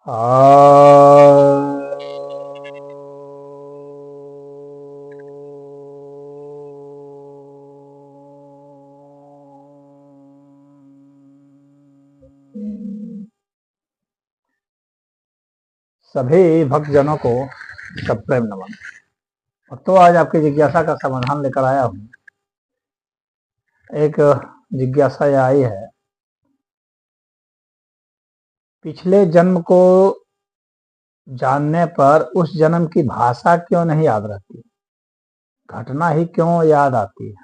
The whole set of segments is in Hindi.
सभी भक्तजनों को सप्रेम नमन। तो आज आपकी जिज्ञासा का समाधान लेकर आया हूँ। एक जिज्ञासा यह आई है, पिछले जन्म को जानने पर उस जन्म की भाषा क्यों नहीं याद रहती, घटना ही क्यों याद आती है।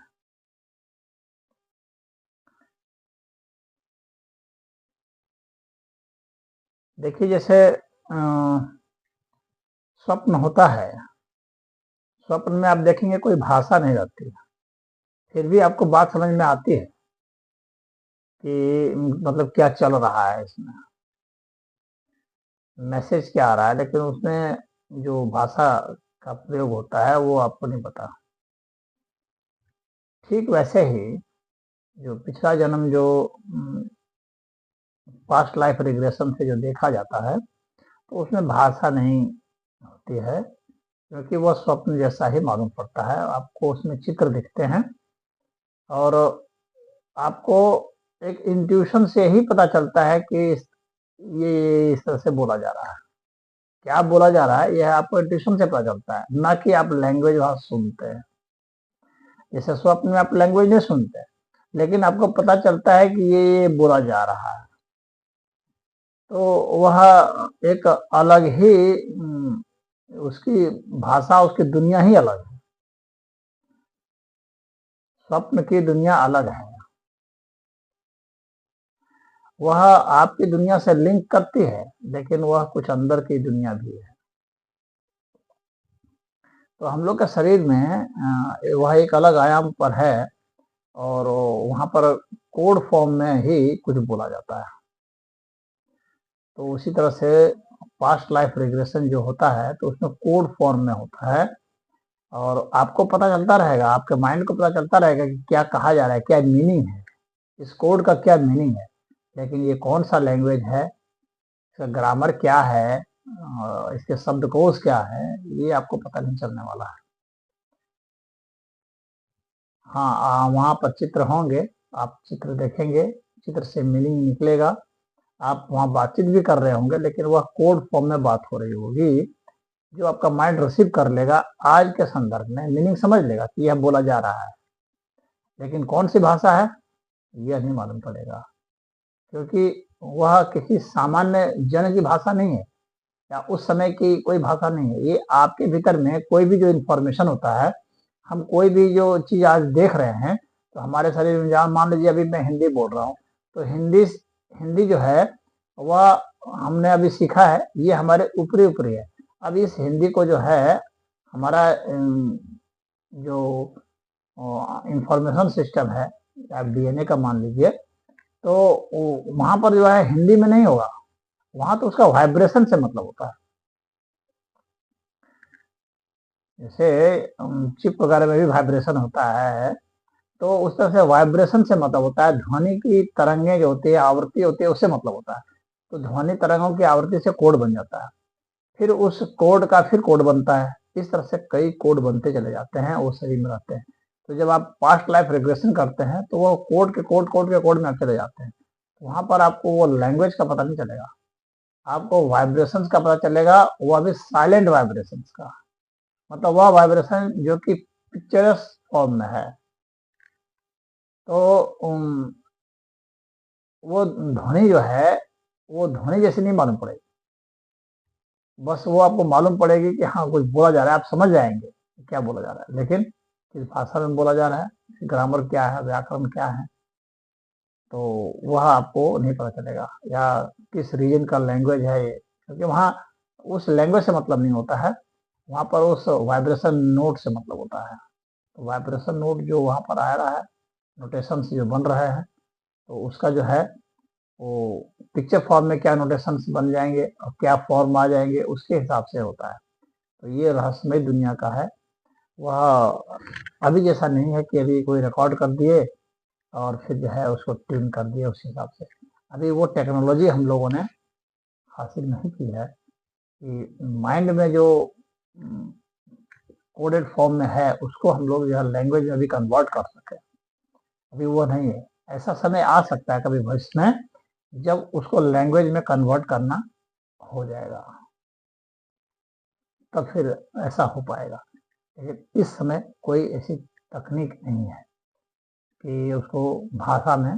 देखिए, जैसे स्वप्न होता है, स्वप्न में आप देखेंगे कोई भाषा नहीं रहती, फिर भी आपको बात समझ में आती है कि मतलब क्या चल रहा है, इसमें मैसेज क्या आ रहा है, लेकिन उसमें जो भाषा का प्रयोग होता है वो आपको नहीं पता। ठीक वैसे ही जो पिछला जन्म जो पास्ट लाइफ रिग्रेशन से जो देखा जाता है, तो उसमें भाषा नहीं होती है, क्योंकि वह स्वप्न जैसा ही मालूम पड़ता है। आपको उसमें चित्र दिखते हैं और आपको एक इंट्यूशन से ही पता चलता है कि ये इस तरह से बोला जा रहा है। क्या बोला जा रहा है यह आपको इंट्यूशन से पता चलता है, ना कि आप लैंग्वेज वहां सुनते हैं। जैसे स्वप्न में आप लैंग्वेज नहीं सुनते, लेकिन आपको पता चलता है कि ये बोला जा रहा है, तो वह एक अलग ही उसकी भाषा, उसकी दुनिया ही अलग है। स्वप्न की दुनिया अलग है, वह आपकी दुनिया से लिंक करती है, लेकिन वह कुछ अंदर की दुनिया भी है। तो हम लोग के शरीर में वह एक अलग आयाम पर है और वहां पर कोड फॉर्म में ही कुछ बोला जाता है। तो उसी तरह से पास्ट लाइफ रिग्रेशन जो होता है, तो उसमें कोड फॉर्म में होता है और आपको पता चलता रहेगा, आपके माइंड को पता चलता रहेगा कि क्या कहा जा रहा है, क्या मीनिंग है, इस कोड का क्या मीनिंग है। लेकिन ये कौन सा लैंग्वेज है, इसका ग्रामर क्या है, इसके शब्दकोश क्या है, ये आपको पता नहीं चलने वाला है। हाँ, वहाँ पर चित्र होंगे, आप चित्र देखेंगे, चित्र से मीनिंग निकलेगा। आप वहाँ बातचीत भी कर रहे होंगे, लेकिन वह कोड फॉर्म में बात हो रही होगी, जो आपका माइंड रिसीव कर लेगा, आज के संदर्भ में मीनिंग समझ लेगा कि यह बोला जा रहा है। लेकिन कौन सी भाषा है यह नहीं मालूम पड़ेगा, क्योंकि वह किसी सामान्य जन की भाषा नहीं है या उस समय की कोई भाषा नहीं है। ये आपके भीतर में कोई भी जो इंफॉर्मेशन होता है, हम कोई भी जो चीज आज देख रहे हैं, तो हमारे शरीर में, जहाँ मान लीजिए अभी मैं हिंदी बोल रहा हूँ, तो हिंदी हिंदी जो है वह हमने अभी सीखा है, ये हमारे ऊपरी ऊपरी है। अब इस हिंदी को जो है हमारा जो इंफॉर्मेशन सिस्टम है, आप डीएनए का मान लीजिए, तो वहां पर जो है हिंदी में नहीं होगा, वहां तो उसका वाइब्रेशन से मतलब होता है। जैसे चिप वगैरह में भी वाइब्रेशन होता है, तो उस तरह से वाइब्रेशन से मतलब होता है। ध्वनि की तरंगें जो होती है, आवृत्ति होती है, उससे मतलब होता है। तो ध्वनि तरंगों की आवृत्ति से कोड बन जाता है, फिर उस कोड का फिर कोड बनता है। इस तरह से कई कोड बनते चले जाते हैं, वो शरीर में रहते हैं। तो जब आप पास्ट लाइफ रिग्रेशन करते हैं, तो वो कोड में आप चले जाते हैं। वहां पर आपको वो लैंग्वेज का पता नहीं चलेगा, आपको वाइब्रेशंस का पता चलेगा, वह भी साइलेंट वाइब्रेशंस का। मतलब वह वाइब्रेशन जो कि पिक्चरस फॉर्म में है। तो वो ध्वनि जो है, वो ध्वनि जैसी नहीं मालूम पड़ेगी, बस वो आपको मालूम पड़ेगी कि हाँ कुछ बोला जा रहा है, आप समझ जाएंगे क्या बोला जा रहा है। लेकिन किस भाषा में बोला जा रहा है, ग्रामर क्या है, व्याकरण क्या है, तो वह आपको नहीं पता चलेगा, या किस रीजन का लैंग्वेज है ये, क्योंकि वहाँ उस लैंग्वेज से मतलब नहीं होता है, वहाँ पर उस वाइब्रेशन नोट से मतलब होता है। तो वाइब्रेशन नोट जो वहाँ पर आ रहा है, नोटेशन जो बन रहे हैं, तो उसका जो है वो पिक्चर फॉर्म में क्या नोटेशंस बन जाएंगे और क्या फॉर्म आ जाएंगे, उसके हिसाब से होता है। तो ये रहस्यमय दुनिया का है। वह अभी जैसा नहीं है कि अभी कोई रिकॉर्ड कर दिए और फिर जो है उसको ट्यून कर दिए उस हिसाब से। अभी वो टेक्नोलॉजी हम लोगों ने हासिल नहीं की है कि माइंड में जो कोडेड फॉर्म में है उसको हम लोग जो है लैंग्वेज में भी कन्वर्ट कर सकें, अभी वो नहीं है। ऐसा समय आ सकता है कभी भविष्य में जब उसको लैंग्वेज में कन्वर्ट करना हो जाएगा, तब फिर ऐसा हो पाएगा। लेकिन इस समय कोई ऐसी तकनीक नहीं है कि उसको भाषा में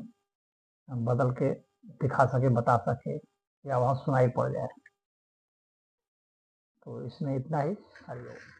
बदल के दिखा सके, बता सके या वहाँ सुनाई पड़ जाए। तो इसमें इतना ही। हरिओम।